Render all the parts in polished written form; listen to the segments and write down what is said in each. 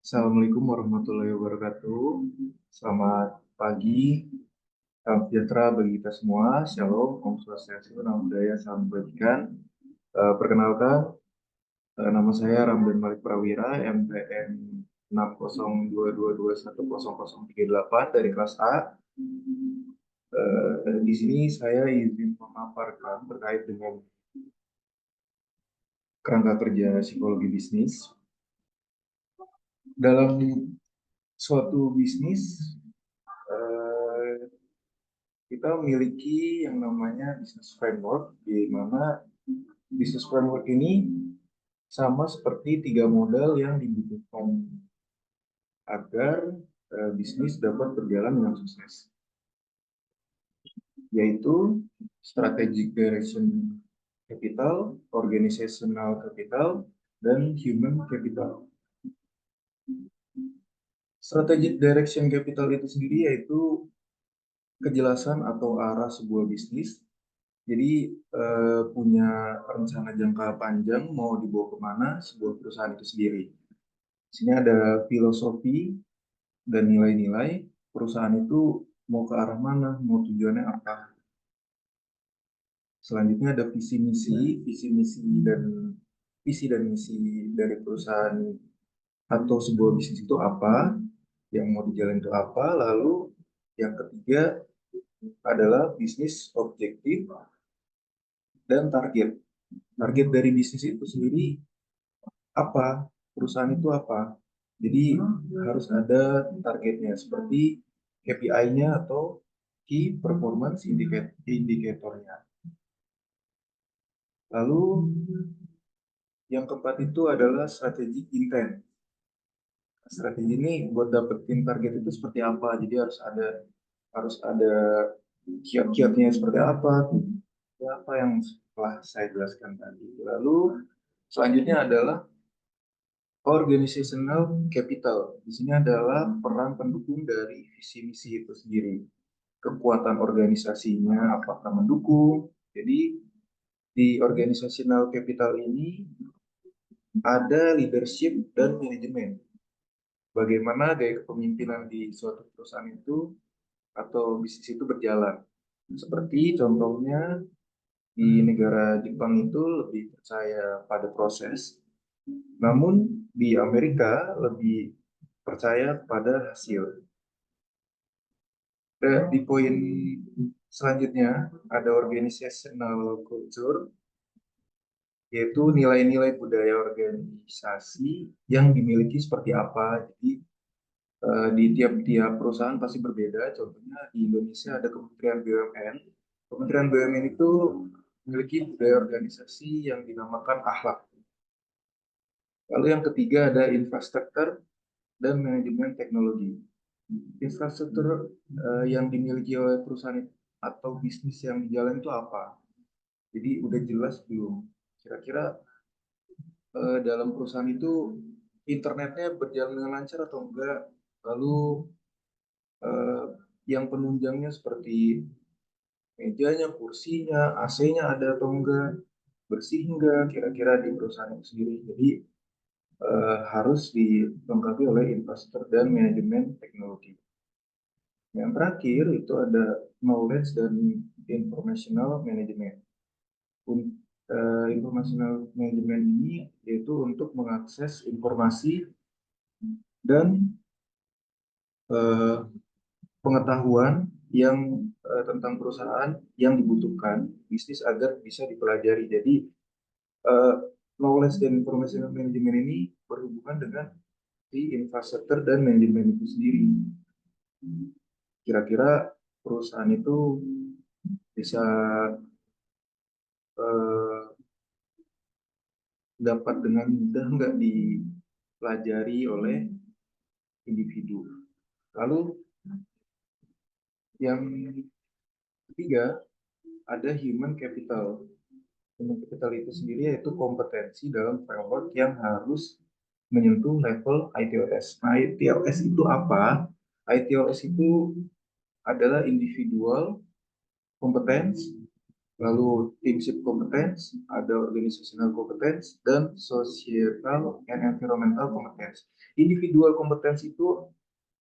Assalamualaikum warahmatullahi wabarakatuh. Selamat pagi, salam sejahtera bagi kita semua. Shalom, Om Swastiastu, Namo Buddhaya, Salam Kebajikan. Perkenalkan, nama saya Ramdan Malik Prawira, MPN 602221038 dari kelas A. Di sini saya izin memaparkan terkait dengan kerangka kerja psikologi bisnis. Dalam suatu bisnis, eh, kita memiliki yang namanya business framework, di mana business framework ini sama seperti tiga modal yang dibutuhkan agar bisnis dapat berjalan dengan sukses, yaitu strategic direction capital, organizational capital, dan human capital. Strategic direction capital itu sendiri yaitu kejelasan atau arah sebuah bisnis. Jadi punya rencana jangka panjang mau dibawa kemana sebuah perusahaan itu sendiri. Di sini ada filosofi dan nilai-nilai perusahaan itu mau ke arah mana, mau tujuannya apa. Selanjutnya ada visi dan misi dari perusahaan atau sebuah bisnis itu apa, yang mau dijalin itu apa. Lalu yang ketiga adalah bisnis objektif dan target. Target dari bisnis itu sendiri apa, perusahaan itu apa. Jadi harus ada targetnya seperti KPI-nya atau Key Performance Indicator-nya. Lalu yang keempat itu adalah strategi intent. Strategi ini buat dapetin target itu seperti apa. Jadi harus ada kiat-kiatnya seperti apa yang telah saya jelaskan tadi. Lalu selanjutnya adalah organizational capital. Di sini adalah peran pendukung dari visi misi itu sendiri. Kekuatan organisasinya apakah mendukung. Jadi di organizational capital ini ada leadership dan manajemen. Bagaimana gaya kepemimpinan di suatu perusahaan itu atau bisnis itu berjalan. Seperti contohnya di negara Jepang itu lebih percaya pada proses, namun di Amerika lebih percaya pada hasil. Di poin selanjutnya ada organizational culture, yaitu nilai-nilai budaya organisasi yang dimiliki seperti apa. Jadi di tiap-tiap perusahaan pasti berbeda. Contohnya di Indonesia ada Kementerian BUMN. Kementerian BUMN itu memiliki budaya organisasi yang dinamakan akhlak. Lalu yang ketiga ada infrastruktur dan manajemen teknologi. Infrastruktur yang dimiliki oleh perusahaan atau bisnis yang dijalan itu apa? Jadi udah jelas belum? Kira-kira dalam perusahaan itu internetnya berjalan dengan lancar atau enggak? Lalu eh, yang penunjangnya seperti mejanya, kursinya, AC-nya ada atau enggak? Bersih enggak kira-kira di perusahaan itu sendiri? Jadi harus dilengkapi oleh infrastruktur dan manajemen teknologi. Yang terakhir itu ada knowledge dan informational management. Informational management ini yaitu untuk mengakses informasi dan eh, pengetahuan yang tentang perusahaan yang dibutuhkan bisnis agar bisa dipelajari. Jadi eh, knowledge dan informational management ini berhubungan dengan di infrastruktur dan manajemen itu sendiri. Kira-kira perusahaan itu bisa eh, dapat dengan mudah nggak dipelajari oleh individu. Lalu yang ketiga ada human capital. Human capital itu sendiri yaitu kompetensi dalam framework yang harus menyentuh level ITOS. Nah, ITOS itu apa? ITOS itu adalah individual competence, lalu teamship competence, ada organizational competence, dan societal and environmental competence. Individual competence itu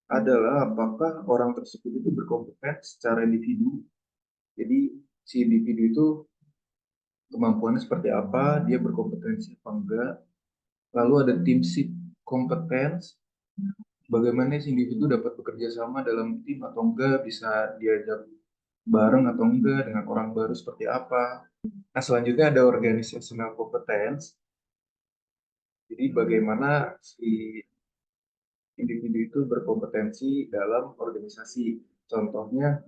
adalah apakah orang tersebut itu berkompeten secara individu. Jadi si individu itu kemampuannya seperti apa, dia berkompetensi apa enggak. Lalu ada teamship competence, bagaimana si individu dapat bekerja sama dalam tim atau enggak, bisa diajak bareng atau enggak dengan orang baru seperti apa. Nah, selanjutnya ada organizational competence. Jadi bagaimana si individu itu berkompetensi dalam organisasi. Contohnya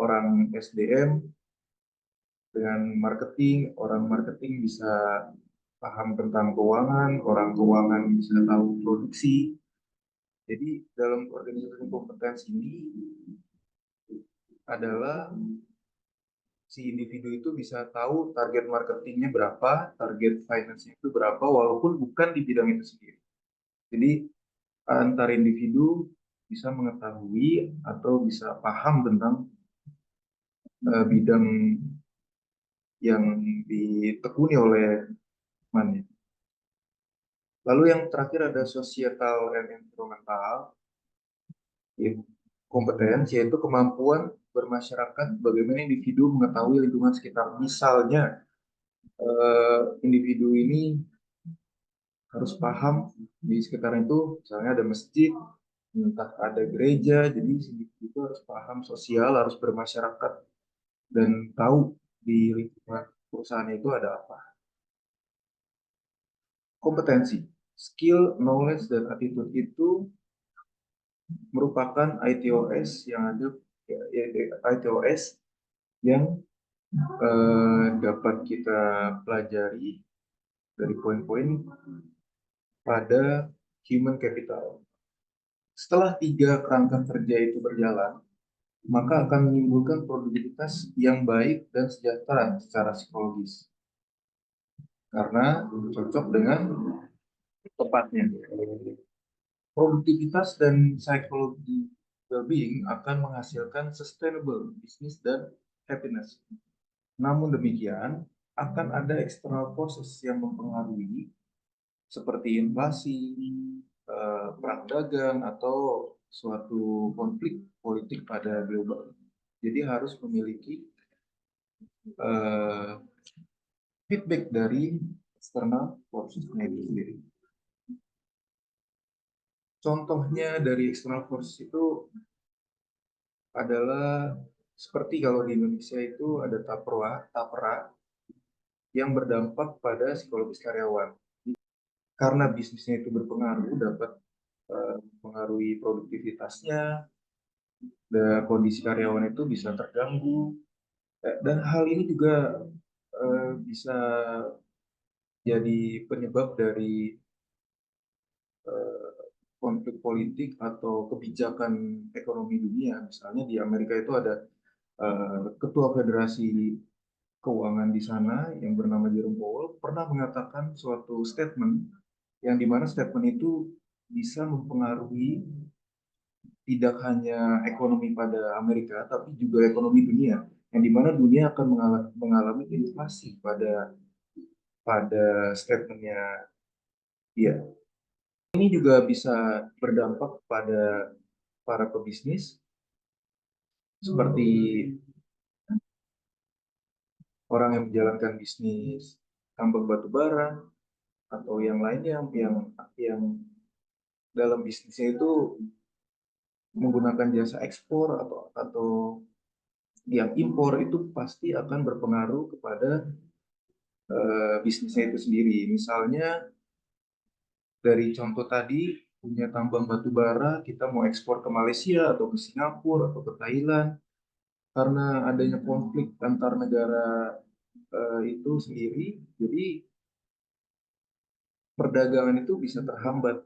orang SDM dengan marketing, orang marketing bisa paham tentang keuangan, orang keuangan bisa tahu produksi. Jadi dalam organisasi kompetensi ini adalah si individu itu bisa tahu target marketingnya berapa, target finance-nya itu berapa, walaupun bukan di bidang itu sendiri. Jadi antar individu bisa mengetahui atau bisa paham tentang bidang yang ditekuni oleh temannya. Lalu yang terakhir ada societal and environmental kompetensi, yaitu kemampuan bermasyarakat, bagaimana individu mengetahui lingkungan sekitar. Misalnya individu ini harus paham di sekitar itu, misalnya ada masjid, entah ada gereja, jadi individu itu harus paham sosial, harus bermasyarakat dan tahu di lingkungan perusahaan itu ada apa. Kompetensi, skill, knowledge, dan attitude itu merupakan ITOS yang ada, ITOS yang dapat kita pelajari dari poin-poin pada human capital. Setelah 3 kerangka kerja itu berjalan, maka akan menimbulkan produktivitas yang baik dan sejahtera secara psikologis. Karena cocok dengan tepatnya. Produktivitas dan psikologi well-being akan menghasilkan sustainable business dan happiness. Namun demikian, akan ada external forces yang mempengaruhi seperti inflasi, perang dagang, atau suatu konflik politik pada global. Jadi harus memiliki feedback dari external forces itu sendiri. Contohnya dari external forces itu adalah seperti kalau di Indonesia itu ada tapera yang berdampak pada psikologis karyawan. Karena bisnisnya itu berpengaruh, dapat mempengaruhi produktivitasnya, dan kondisi karyawan itu bisa terganggu. Dan hal ini juga bisa jadi penyebab dari konflik politik atau kebijakan ekonomi dunia. Misalnya di Amerika itu ada ketua federasi keuangan di sana yang bernama Jerome Powell pernah mengatakan suatu statement yang dimana statement itu bisa mempengaruhi tidak hanya ekonomi pada Amerika tapi juga ekonomi dunia, yang dimana dunia akan mengalami inflasi pada statementnya dia. Ini juga bisa berdampak pada para pebisnis seperti orang yang menjalankan bisnis tambang batu bara atau yang lainnya yang dalam bisnisnya itu menggunakan jasa ekspor atau yang impor, itu pasti akan berpengaruh kepada bisnisnya itu sendiri. Misalnya dari contoh tadi, punya tambang batu bara, kita mau ekspor ke Malaysia atau ke Singapura atau ke Thailand, karena adanya konflik antar negara itu sendiri, jadi perdagangan itu bisa terhambat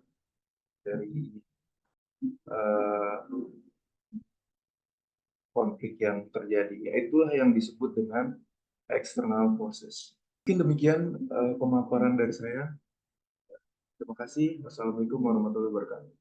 dari uh, konflik yang terjadi. Itulah yang disebut dengan external forces. Mungkin demikian pemaparan dari saya. Terima kasih. Wassalamualaikum warahmatullahi wabarakatuh.